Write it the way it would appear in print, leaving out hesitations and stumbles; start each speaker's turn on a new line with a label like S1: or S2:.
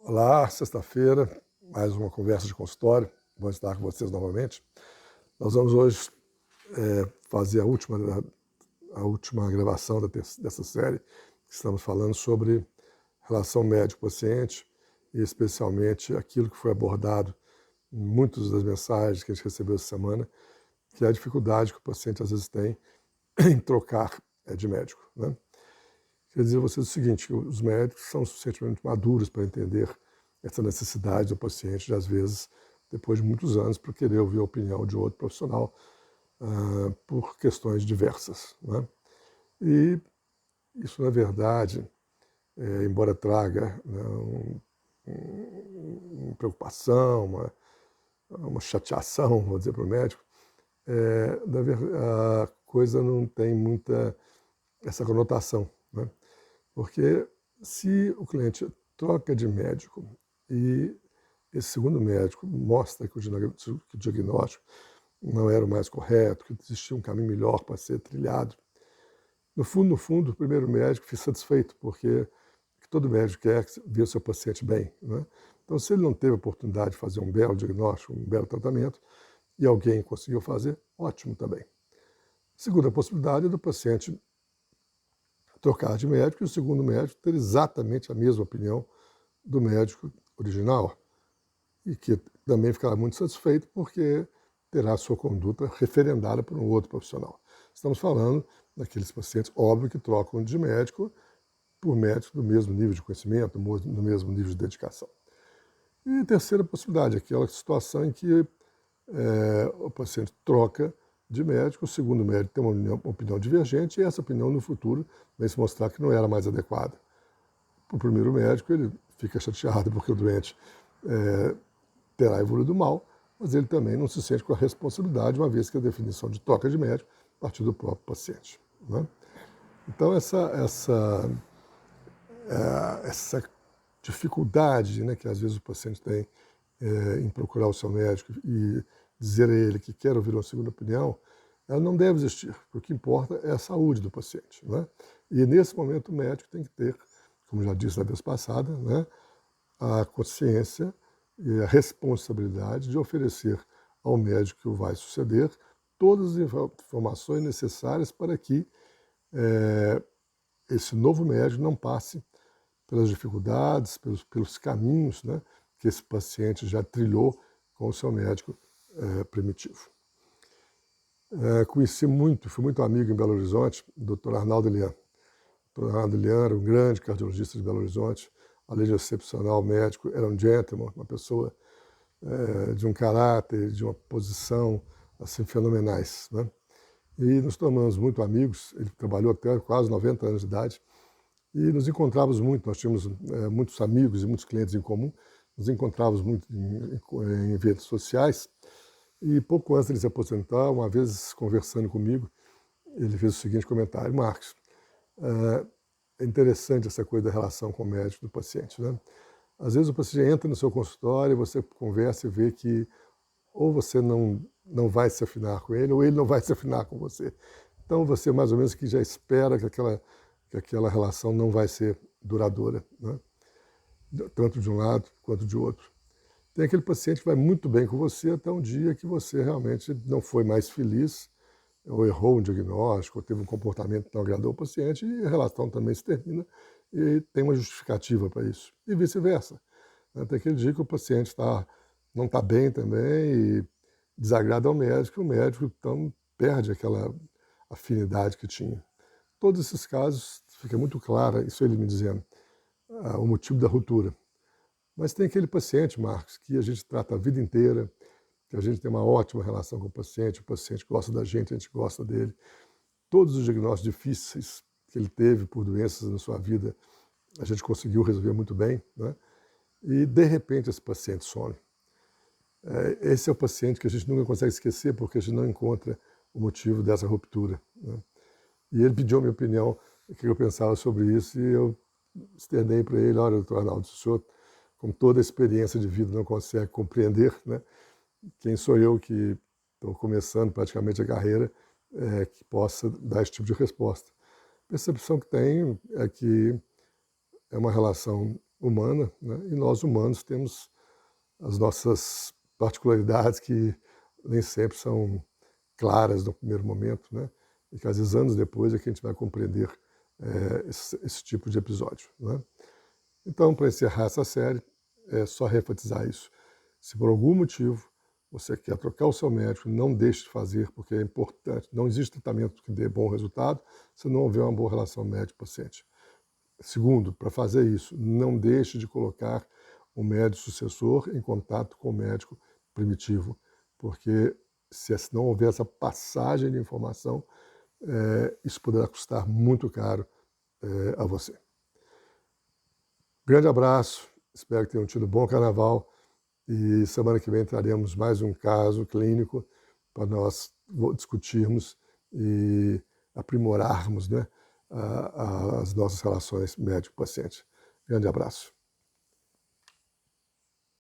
S1: Olá, sexta-feira, mais uma conversa de consultório. Bom estar com vocês novamente. Nós vamos hoje fazer a última gravação dessa série, que estamos falando sobre relação médico-paciente e especialmente aquilo que foi abordado em muitas das mensagens que a gente recebeu essa semana, que é a dificuldade que o paciente às vezes tem em trocar de médico, né? Quer dizer a vocês o seguinte, que os médicos são suficientemente maduros para entender essa necessidade do paciente, de, às vezes, depois de muitos anos, para querer ouvir a opinião de outro profissional por questões diversas, né? E isso, na verdade, embora traga, né, uma preocupação, uma chateação, vou dizer, para o médico, a coisa não tem muita essa conotação, né? Porque se o cliente troca de médico e esse segundo médico mostra que o diagnóstico não era o mais correto, que existia um caminho melhor para ser trilhado, no fundo, o primeiro médico fica satisfeito, porque todo médico quer ver o seu paciente bem, né? Então, se ele não teve a oportunidade de fazer um belo diagnóstico, um belo tratamento, e alguém conseguiu fazer, ótimo também. Segunda possibilidade é do paciente trocar de médico e o segundo médico ter exatamente a mesma opinião do médico original e que também ficará muito satisfeito porque terá sua conduta referendada por um outro profissional. Estamos falando daqueles pacientes, óbvio, que trocam de médico por médico do mesmo nível de conhecimento, do mesmo nível de dedicação. E a terceira possibilidade, aquela situação em que o paciente troca de médico, o segundo médico tem uma opinião divergente e essa opinião no futuro vem se mostrar que não era mais adequada. O primeiro médico ele fica chateado porque o doente terá evoluído mal, mas ele também não se sente com a responsabilidade, uma vez que a definição de troca de médico partiu do próprio paciente, né? Então essa dificuldade, né, que às vezes o paciente tem em procurar o seu médico e dizer a ele que quer ouvir uma segunda opinião, ela não deve existir. O que importa é a saúde do paciente, né? E nesse momento o médico tem que ter, como já disse na vez passada, né, a consciência e a responsabilidade de oferecer ao médico que o vai suceder todas as informações necessárias para que esse novo médico não passe pelas dificuldades, pelos caminhos, né, que esse paciente já trilhou com o seu médico primitivo. Conheci muito, fui muito amigo em Belo Horizonte do Dr. Arnaldo Elian. O Dr. Arnaldo Elian era um grande cardiologista de Belo Horizonte, além de excepcional médico, era um gentleman, uma pessoa de um caráter, de uma posição assim fenomenais, né? E nos tornamos muito amigos, ele trabalhou até quase 90 anos de idade, e nos encontrávamos muito, nós tínhamos muitos amigos e muitos clientes em comum, nos encontrávamos muito em eventos sociais, e pouco antes de ele se aposentar, uma vez conversando comigo, ele fez o seguinte comentário: Marcos, é interessante essa coisa da relação com o médico do paciente, né? Às vezes o paciente entra no seu consultório, você conversa e vê que ou você não vai se afinar com ele, ou ele não vai se afinar com você. Então você mais ou menos que já espera que aquela relação não vai ser duradoura, né? Tanto de um lado quanto de outro. Tem aquele paciente que vai muito bem com você até um dia que você realmente não foi mais feliz, ou errou um diagnóstico, ou teve um comportamento que não agradou o paciente, e a relação também se termina, e tem uma justificativa para isso. E vice-versa. Tem aquele dia que o paciente não está bem também e desagrada ao médico, e o médico então perde aquela afinidade que tinha. Todos esses casos, fica muito claro, isso ele me dizendo, o motivo da ruptura. Mas tem aquele paciente, Marcos, que a gente trata a vida inteira, que a gente tem uma ótima relação com o paciente gosta da gente, a gente gosta dele. Todos os diagnósticos difíceis que ele teve por doenças na sua vida, a gente conseguiu resolver muito bem, né? E, de repente, esse paciente some. Esse é o paciente que a gente nunca consegue esquecer, porque a gente não encontra o motivo dessa ruptura, né? E ele pediu a minha opinião, o que eu pensava sobre isso, e eu externei para ele: olha, doutor Arnaldo, se o senhor, com toda a experiência de vida, não consegue compreender, né, quem sou eu que estou começando praticamente a carreira que possa dar esse tipo de resposta. A percepção que tenho é que é uma relação humana, né? E nós humanos temos as nossas particularidades que nem sempre são claras no primeiro momento, né? E que às vezes anos depois é que a gente vai compreender esse tipo de episódio, né? Então, para encerrar essa série, é só refatizar isso. Se por algum motivo você quer trocar o seu médico, não deixe de fazer, porque é importante. Não existe tratamento que dê bom resultado se não houver uma boa relação médico-paciente. Segundo, para fazer isso, não deixe de colocar o médico sucessor em contato com o médico primitivo, porque se não houver essa passagem de informação, isso poderá custar muito caro a você. Grande abraço, espero que tenham tido um bom carnaval e semana que vem traremos mais um caso clínico para nós discutirmos e aprimorarmos, né, as nossas relações médico-paciente. Grande abraço.